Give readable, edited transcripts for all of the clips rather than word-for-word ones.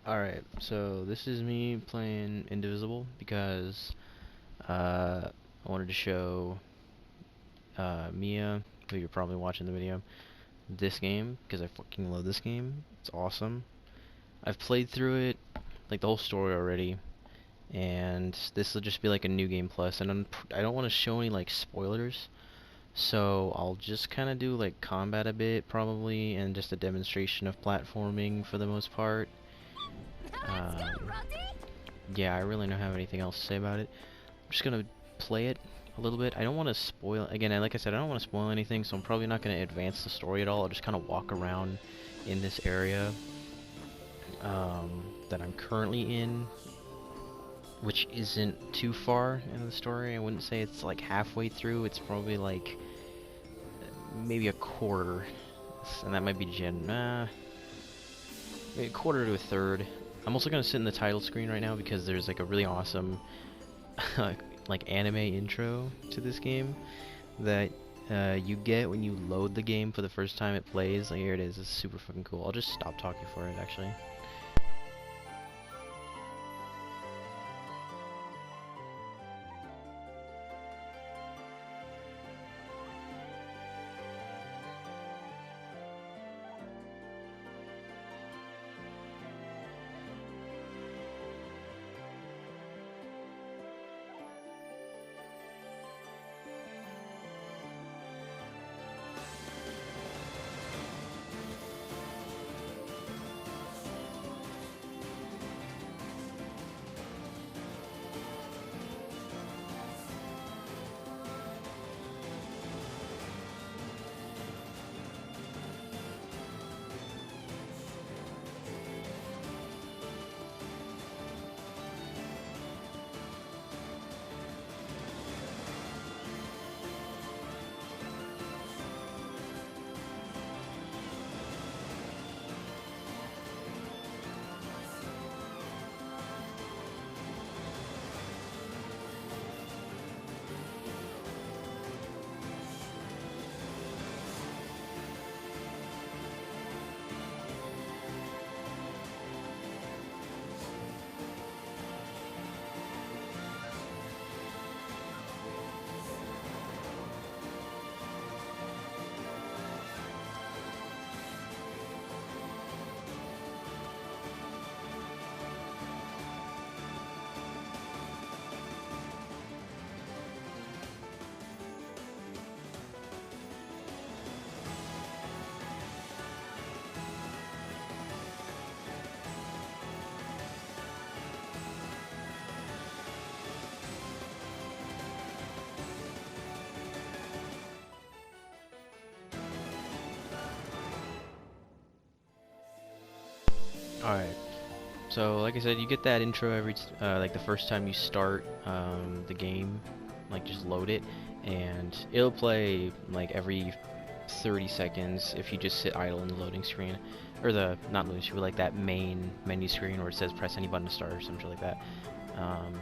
Alright, so this is me playing Indivisible because I wanted to show Mia, who you're probably watching the video, this game because I fucking love this game. It's awesome. I've played through it, like the whole story already, and this will just be like a new game plus. And I don't want to show any like spoilers, so I'll just kind of do like combat a bit probably, and just a demonstration of platforming for the most part. Um, yeah, I really don't have anything else to say about it. I'm just gonna play it a little bit. I don't want to spoil, again, like I said, I don't want to spoil anything, so I'm probably not going to advance the story at all. I'll just kind of walk around in this area that I'm currently in, which isn't too far in the story. I wouldn't say it's like halfway through. It's probably like maybe a quarter, and that might be maybe a quarter to a third. I'm also going to sit in the title screen right now because there's like a really awesome like anime intro to this game that you get when you load the game for the first time it plays. Like, here it is. It's super fucking cool. I'll just stop talking for it actually. Alright, so like I said, you get that intro every like the first time you start the game. Like, just load it and it'll play like every 30 seconds if you just sit idle in the loading screen, or the not loading screen, but like that main menu screen where it says press any button to start or something like that. um,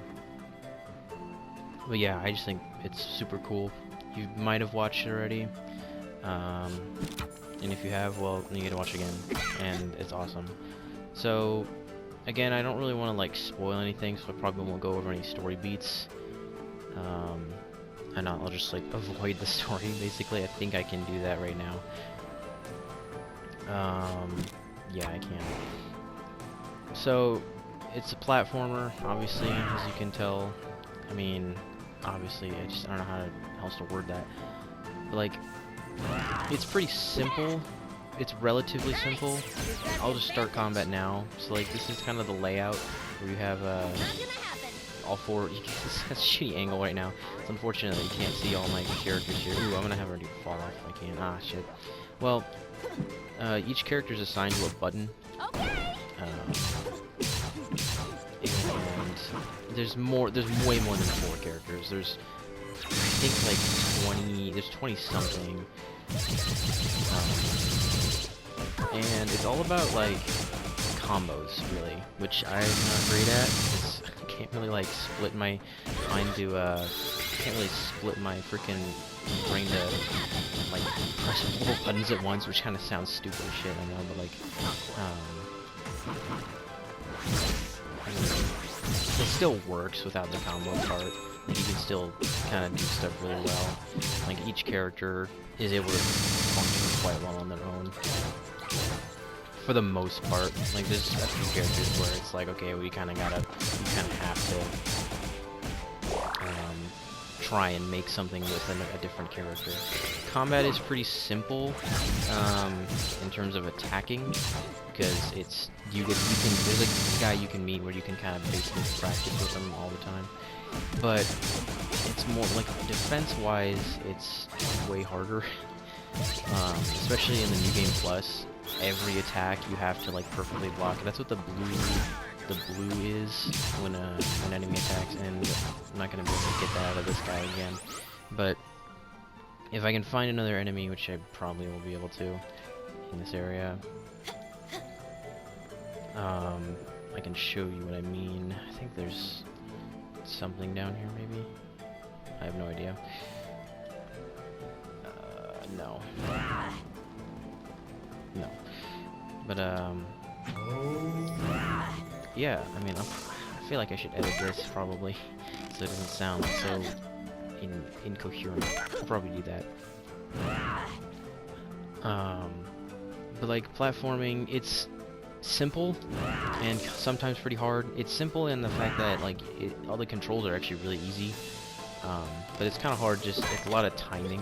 but yeah, I just think it's super cool. You might have watched it already, um, and if you have, well, then you get to watch it again, and it's awesome. So, again, I don't really want to like spoil anything, so I probably won't go over any story beats. And I'll just like avoid the story, basically. I think I can do that right now. Yeah, I can. So, it's a platformer, obviously, as you can tell. I mean, obviously, I don't know how else to word that. But, like, it's pretty simple. It's relatively simple. I'll just start combat now. So like, this is kind of the layout where you have all four. You get this shitty angle right now. It's unfortunate that you can't see all my characters here. Ooh, I'm gonna have her fall off if I can. Ah, shit. Well, each character is assigned to a button. And there's way more than 4 characters. There's, I think, like 20. There's 20 something. And it's all about like combos, really, which I'm not great at. I can't really like split my mind to can't really split my freaking brain to like press multiple buttons at once, which kind of sounds stupid as shit, I know, but like still works without the combo part. Like, you can still kind of do stuff really well. Like, each character is able to function quite well on their own. For the most part. Like, there's a few characters where it's like, okay, you kind of have to try and make something with a different character. Combat is pretty simple in terms of attacking, because it's there's a guy you can meet where you can kind of basically practice with him all the time. But it's more like defense-wise, it's way harder. Especially in the New Game Plus, every attack you have to like perfectly block. That's what the blue is when an enemy attacks, and I'm not gonna be able to get that out of this guy again. But if I can find another enemy, which I probably will be able to in this area, I can show you what I mean. I think there's something down here, maybe? I have no idea. No. No. But, yeah, I mean, I feel like I should edit this, probably, so it doesn't sound so incoherent. I'll probably do that. But, like, platforming, it's simple and sometimes pretty hard. It's simple in the fact that, like, all the controls are actually really easy, but it's kind of hard. It's a lot of timing.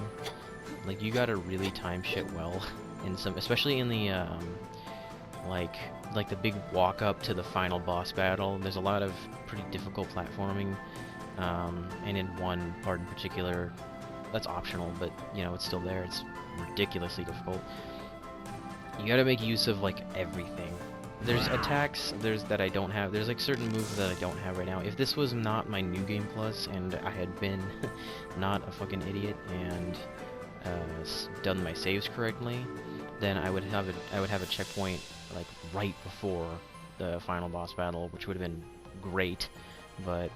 Like, you gotta really time shit well, especially in the like the big walk up to the final boss battle. There's a lot of pretty difficult platforming, and in one part in particular, that's optional, but you know, it's still there. It's ridiculously difficult. You gotta make use of like everything. There's attacks that I don't have. There's like certain moves that I don't have right now. If this was not my New Game Plus and I had been not a fucking idiot and done my saves correctly, then I would have a checkpoint like right before the final boss battle, which would have been great. But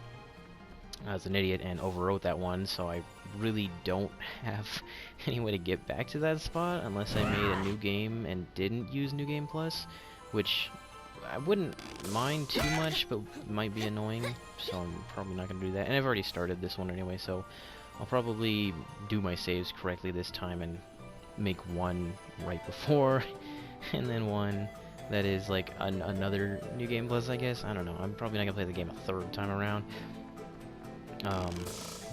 I was an idiot and overwrote that one, so I really don't have any way to get back to that spot unless I made a new game and didn't use New Game Plus, which I wouldn't mind too much, but might be annoying, so I'm probably not going to do that. And I've already started this one anyway, so I'll probably do my saves correctly this time and make one right before, and then one that is like another New Game Plus, I guess. I don't know. I'm probably not going to play the game a third time around.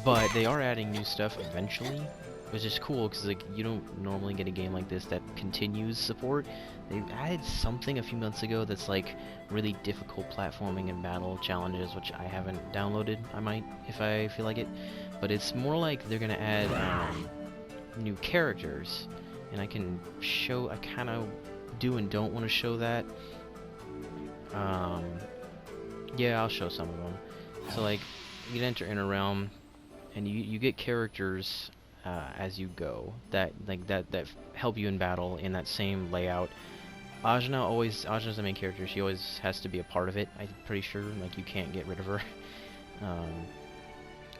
But they are adding new stuff eventually, which is cool, because like, you don't normally get a game like this that continues support. They added something a few months ago that's like really difficult platforming and battle challenges, which I haven't downloaded. I might if I feel like it, but it's more like they're gonna add new characters, and I can show. I kind of do and don't want to show that. Yeah, I'll show some of them. So like, you can enter Inner Realm, and you get characters as you go that help you in battle in that same layout. Ajna's the main character. She always has to be a part of it. I'm pretty sure. Like, you can't get rid of her.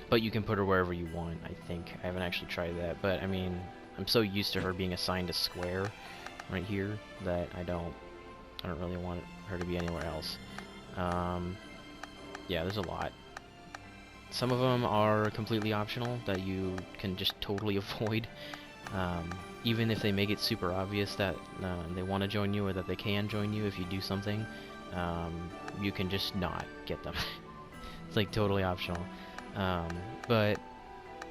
But you can put her wherever you want, I think. I haven't actually tried that, but I mean, I'm so used to her being assigned a square right here that I don't really want her to be anywhere else. Yeah, there's a lot. Some of them are completely optional that you can just totally avoid. Even if they make it super obvious that they want to join you or that they can join you if you do something, you can just not get them. It's like totally optional. But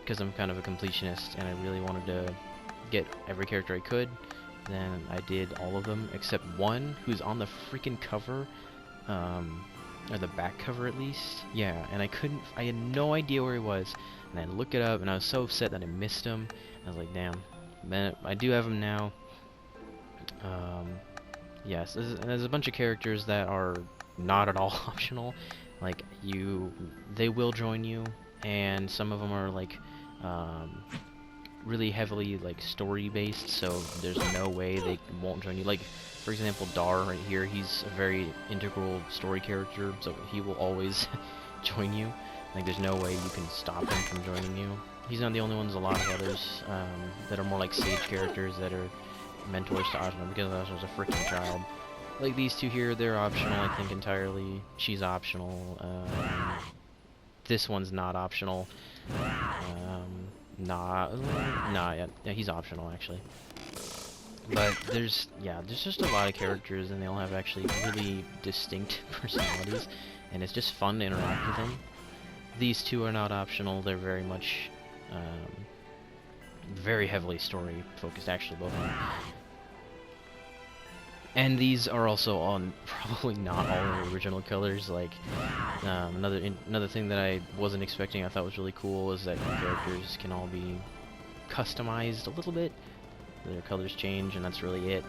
because I'm kind of a completionist and I really wanted to get every character I could, then I did all of them except one who's on the freaking cover, or the back cover at least. Yeah, and I had no idea where he was, and I looked it up and I was so upset that I missed him. I was like, damn. Man, I do have him now. Yes, there's a bunch of characters that are not at all optional. Like, they will join you, and some of them are like really heavily like story based, so there's no way they won't join you. Like, for example, Dar right here, he's a very integral story character, so he will always join you. Like, there's no way you can stop him from joining you. He's not the only one. There's a lot of others that are more like sage characters that are mentors to Ajna, because Ajna's a freaking child. Like these two here, they're optional, I think, entirely. She's optional. this one's not optional. Yeah, he's optional actually. But there's just a lot of characters, and they all have actually really distinct personalities, and it's just fun to interact with them. These two are not optional. They're very much, very heavily story focused, actually, both of them. And these are also on probably not all the original colors. Like, another thing that I wasn't expecting, I thought was really cool, is that characters can all be customized a little bit. Their colors change, and that's really it.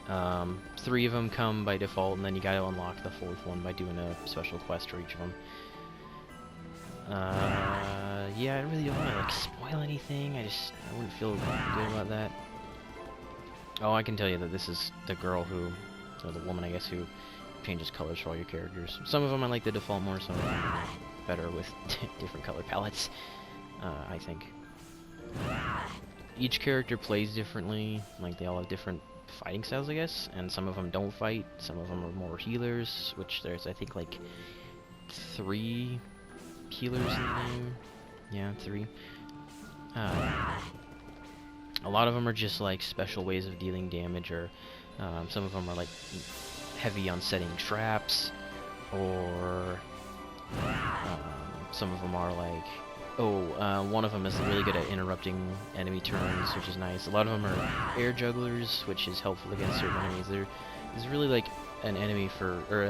3 of them come by default, and then you gotta unlock the 4th one by doing a special quest for each of them. Yeah, I really don't want to like spoil anything. I wouldn't feel good about that. Oh, I can tell you that this is the girl who, or the woman, I guess, who changes colors for all your characters. Some of them I like the default more, some of them are better with different color palettes, I think. Each character plays differently, like they all have different fighting styles, I guess, and some of them don't fight, some of them are more healers, which there's, I think, like 3 healers in the game. Yeah, 3. A lot of them are just like special ways of dealing damage, or some of them are like heavy on setting traps, or some of them are like, one of them is really good at interrupting enemy turns, which is nice. A lot of them are air jugglers, which is helpful against certain enemies. There's really like an enemy for, or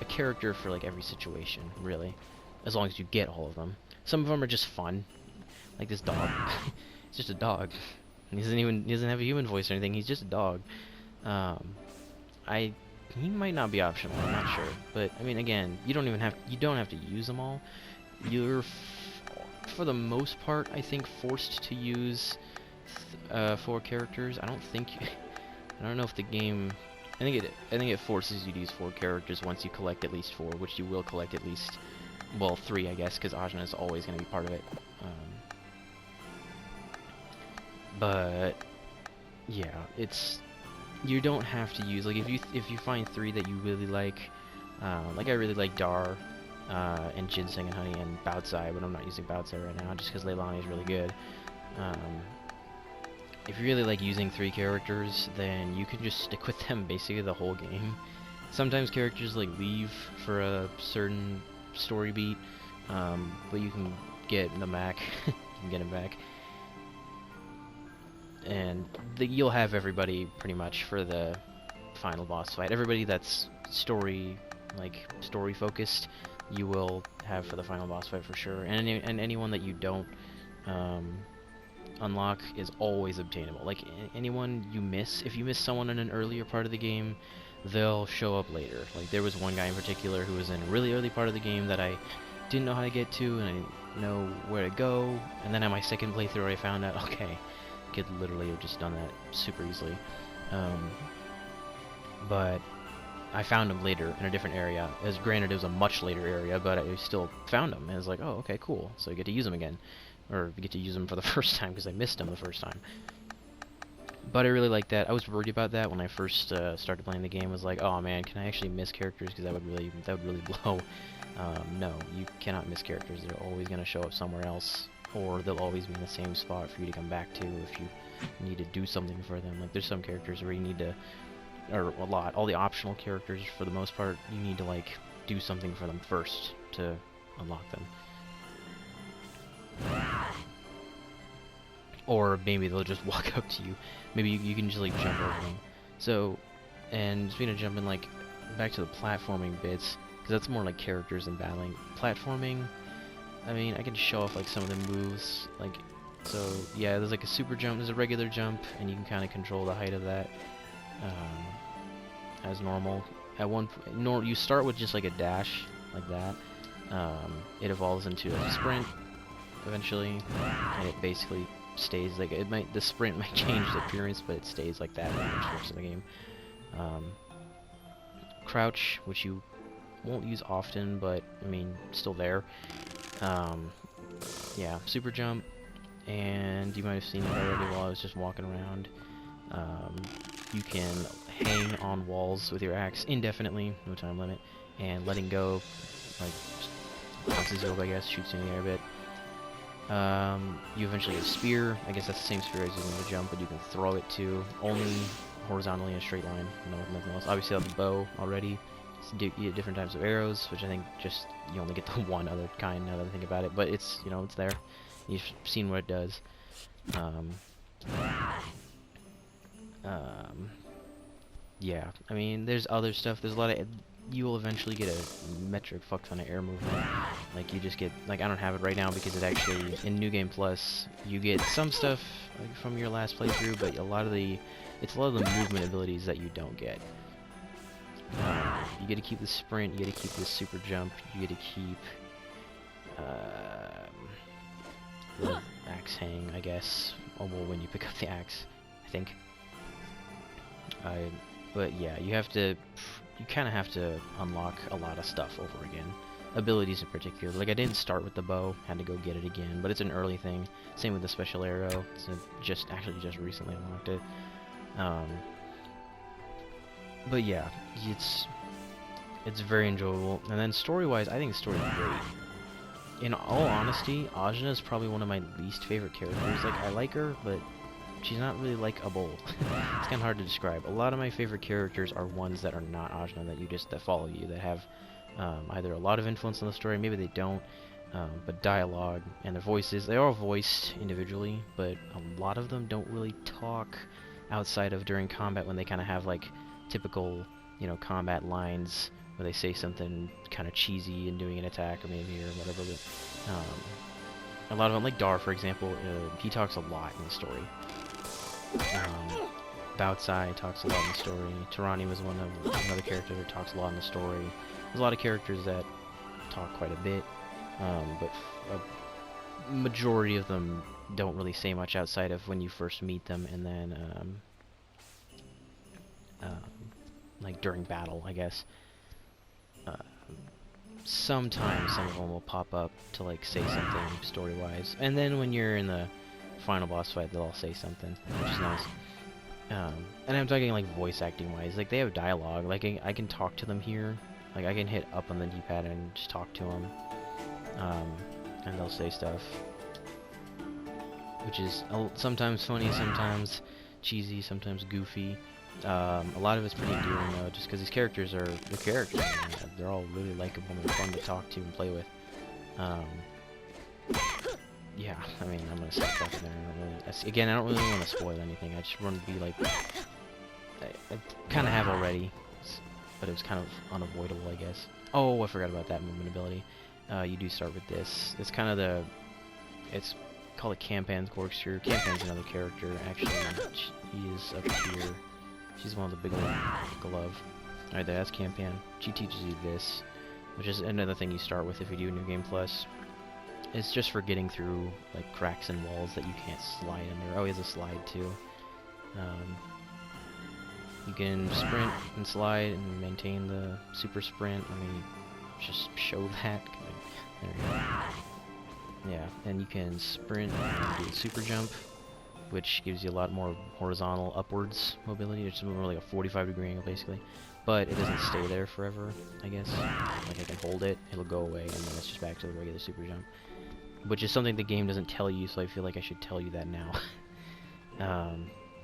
a character for like every situation, really, as long as you get all of them. Some of them are just fun, like this dog. It's just a dog. He doesn't have a human voice or anything. He's just a dog. He might not be optional. I'm not sure, but I mean, again, you don't have to use them all. You're for the most part, I think, forced to use 4 characters. I don't know if the game. I think it forces you to use 4 characters once you collect at least 4, which you will collect at least, well, 3, I guess, because Ajna is always going to be part of it. But yeah, you don't have to use, like, if you find 3 that you really like I really like Dar, and Ginseng and Honey and Baotsai, but I'm not using Baotsai right now just because Leilani is really good. If you really like using 3 characters, then you can just stick with them basically the whole game. Sometimes characters like leave for a certain story beat, but you can get them back. You can get them back. And you'll have everybody pretty much for the final boss fight. Everybody that's story focused, you will have for the final boss fight for sure. And anyone that you don't unlock is always obtainable. Like anyone you miss, if you miss someone in an earlier part of the game, they'll show up later. Like there was one guy in particular who was in a really early part of the game that I didn't know how to get to, and I didn't know where to go. And then at my second playthrough, I found out, okay, I could literally have just done that super easily. But I found him later in a different area. As granted, it was a much later area, but I still found him. And I was like, oh, okay, cool. So I get to use him again. Or I get to use him for the first time because I missed him the first time. But I really like that. I was worried about that when I first started playing the game. I was like, oh man, can I actually miss characters? Because that would really blow. No, you cannot miss characters. They're always going to show up somewhere else, or they'll always be in the same spot for you to come back to if you need to do something for them. Like there's some characters where you need to, or a lot, all the optional characters for the most part, you need to like do something for them first to unlock them. Or maybe they'll just walk up to you. Maybe you can just like jump over them. So, and speaking of jumping, like back to the platforming bits, because that's more like characters and battling. Platforming, I mean, I can show off like some of the moves, like, so yeah, there's like a super jump, there's a regular jump, and you can kind of control the height of that as normal. At one point, you start with just like a dash, like that. It evolves into a sprint eventually, and it basically stays like the sprint might change the appearance, but it stays like that for the rest of the game. Crouch, which you won't use often, but I mean, still there. Yeah, super jump, and you might have seen it already while I was just walking around. You can hang on walls with your axe indefinitely, no time limit, and letting go, like bounces you up, I guess, shoots you in the air a bit. You eventually get a spear. I guess that's the same spear as using the jump, but you can throw it too. Only horizontally in a straight line, nothing else. Obviously, I have the bow already. You get different types of arrows, which I think just you only get the one other kind now that I think about it. But it's it's there. You've seen what it does. Yeah. I mean, there's other stuff. There's a lot of. You will eventually get a metric fuck ton of air movement. Like you just get like I don't have it right now because it actually in New Game Plus you get some stuff like, from your last playthrough, but a lot of the movement abilities that you don't get. You get to keep the sprint, you get to keep the super jump, you get to keep the axe hang, I guess. Oh, well, when you pick up the axe, I think. But yeah, you kind of have to unlock a lot of stuff over again. Abilities in particular. Like I didn't start with the bow, had to go get it again, but it's an early thing. Same with the special arrow. So just recently unlocked it. But yeah, it's very enjoyable. And then story-wise, I think the story is great. In all honesty, Ajna is probably one of my least favorite characters. Like I like her, but she's not really likable. It's kind of hard to describe. A lot of my favorite characters are ones that are not Ajna, that follow you, that have either a lot of influence on the story, maybe they don't, but dialogue and their voices, they are all voiced individually, but a lot of them don't really talk outside of during combat when they kind of have like typical, combat lines where they say something kind of cheesy and doing an attack or maybe or whatever. But a lot of them, like Dar, for example, he talks a lot in the story. Baotsai talks a lot in the story. Tarani was another character that talks a lot in the story. There's a lot of characters that talk quite a bit, but a majority of them don't really say much outside of when you first meet them, and then like during battle, I guess. Sometimes some of them will pop up to like say something story-wise, and then when you're in the final boss fight, they'll all say something, which is nice. And I'm talking like voice acting wise, like they have dialogue, like I can talk to them here, like I can hit up on the D-pad and just talk to them, and they'll say stuff, which is sometimes funny, sometimes cheesy, sometimes goofy. A lot of it's pretty endearing though, just because these characters are the characters. They're all really likable and fun to talk to and play with. Yeah, I mean, I'm gonna stop talking there. Again, I don't really want to spoil anything. I just want to be like, I kind of have already, but it was kind of unavoidable, I guess. Oh, I forgot about that movement ability. You do start with this. It's kind of it's called a Campan's Corkscrew. Campan's another character, actually. She is up here. She's one of the big old glove. Alright, that's Campan. She teaches you this, which is another thing you start with if you do New Game Plus. It's just for getting through like cracks in walls that you can't slide under. Oh, he has a slide too. You can sprint and slide and maintain the super sprint. Let me just show that. There we go. Yeah, and you can sprint and do a super jump, which gives you a lot more horizontal upwards mobility. It's more like a 45-degree angle basically, but it doesn't stay there forever, I guess. Like I can hold it, it'll go away, and then it's just back to the regular super jump, which is something the game doesn't tell you, so I feel like I should tell you that now.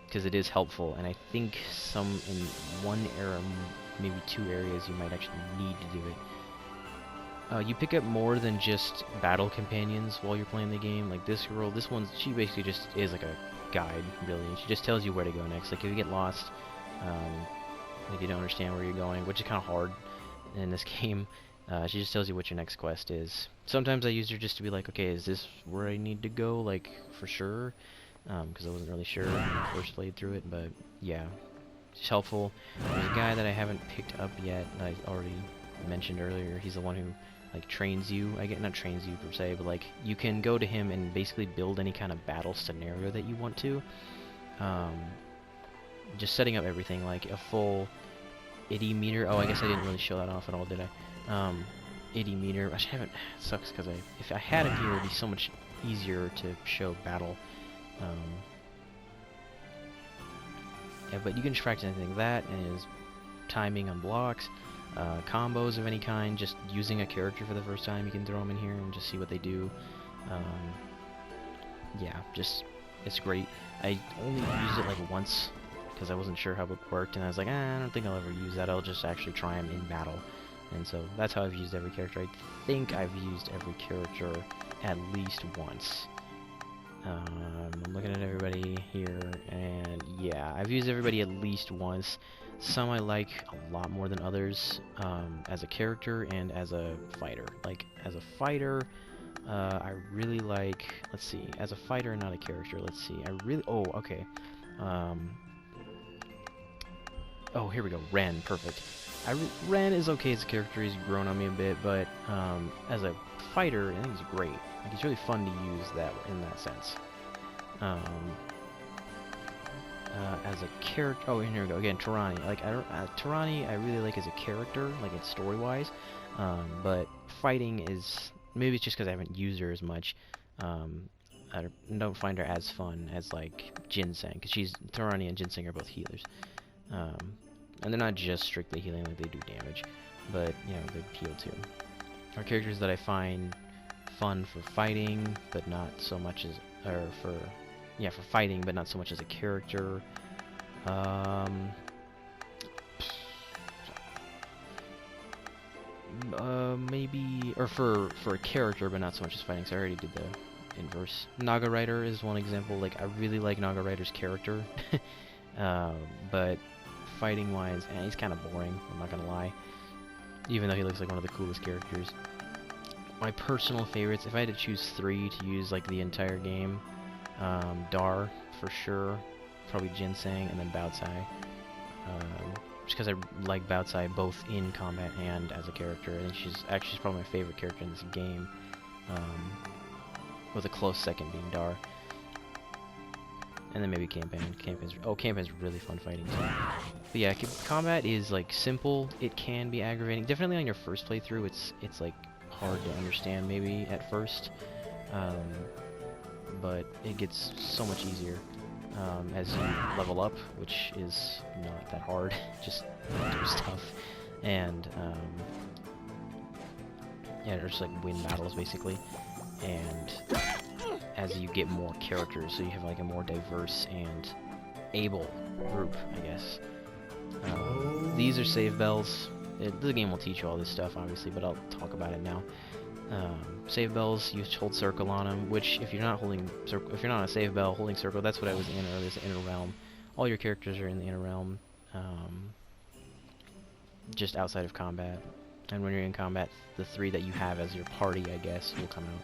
Because it is helpful, and I think in one area, maybe two areas, you might actually need to do it. You pick up more than just battle companions while you're playing the game. Like this girl, she basically just is like a guide, really. She just tells you where to go next. Like if you get lost, like you don't understand where you're going, which is kind of hard in this game, she just tells you what your next quest is. Sometimes I use her just to be like, okay, is this where I need to go, like, for sure? Because I wasn't really sure when I first played through it, but yeah, she's helpful. There's a guy that I haven't picked up yet, that I already mentioned earlier. He's the one who like trains you. Not trains you per se, but like you can go to him and basically build any kind of battle scenario that you want to. Just setting up everything, like a full ID meter. Oh, I guess I didn't really show that off at all, did I? ID meter. I haven't. Sucks because if I had him here, it'd be so much easier to show battle. Yeah, but you can just practice anything. That and his timing on blocks. combos of any kind, just using a character for the first time, you can throw them in here and just see what they do. Yeah, just, it's great. I only used it like once, because I wasn't sure how it worked, and I was like, I don't think I'll ever use that, I'll just actually try them in battle. And so that's how I've used every character. I think I've used every character at least once. I'm looking at everybody here, and yeah, I've used everybody at least once. Some I like a lot more than others, as a character and as a fighter. Like, as a fighter, I really like, let's see, as a fighter, not a character, let's see, oh, okay. Oh, here we go, Ren, perfect. Ren is okay as a character, he's grown on me a bit, but as a fighter, I think he's great. Like, he's really fun to use that in that sense. As a character, oh, and here we go again, Tarani. Like, Tarani, I really like as a character, like it's story-wise, but fighting is, maybe it's just because I haven't used her as much. I don't find her as fun as like Ginseng, because Tarani and Ginseng are both healers. And they're not just strictly healing, like they do damage, but, you know, they heal too. Are characters that I find fun for fighting, but not so much as, for fighting, but not so much as a character. Maybe, or for a character, but not so much as fighting, so I already did the inverse. Naga Rider is one example. Like, I really like Naga Rider's character, but fighting-wise, he's kind of boring, I'm not gonna lie, even though he looks like one of the coolest characters. My personal favorites, if I had to choose 3 to use like the entire game, Dar for sure, probably Ginseng, and then Baotsai. Just because I like Baotsai both in combat and as a character. I think she's probably my favorite character in this game, with a close second being Dar. And then maybe Campan. Campan's really fun fighting too. But yeah, combat is like simple. It can be aggravating. Definitely on your first playthrough, it's like hard to understand maybe at first, but it gets so much easier as you level up, which is not that hard. Just do stuff, and yeah, just like win battles basically. And as you get more characters, so you have like a more diverse and able group, I guess. These are save bells. The game will teach you all this stuff, obviously, but I'll talk about it now. Save bells, you hold circle on them, which if you're not holding circle, if you're not on a save bell, holding circle, that's what I was in earlier, the inner realm. All your characters are in the inner realm, just outside of combat. And when you're in combat, the 3 that you have as your party, I guess, will come out.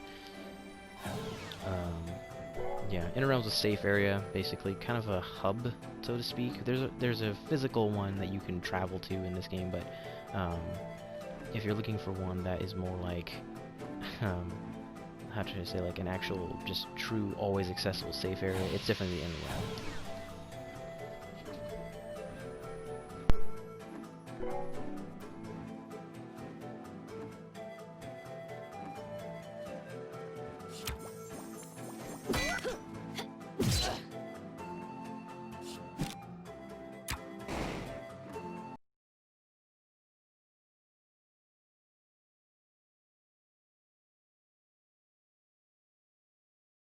Yeah, inner realm's a safe area, basically, kind of a hub, so to speak. There's a physical one that you can travel to in this game, but if you're looking for one that is more like, how should I say, like an actual, just true, always accessible safe area, it's definitely the inner realm.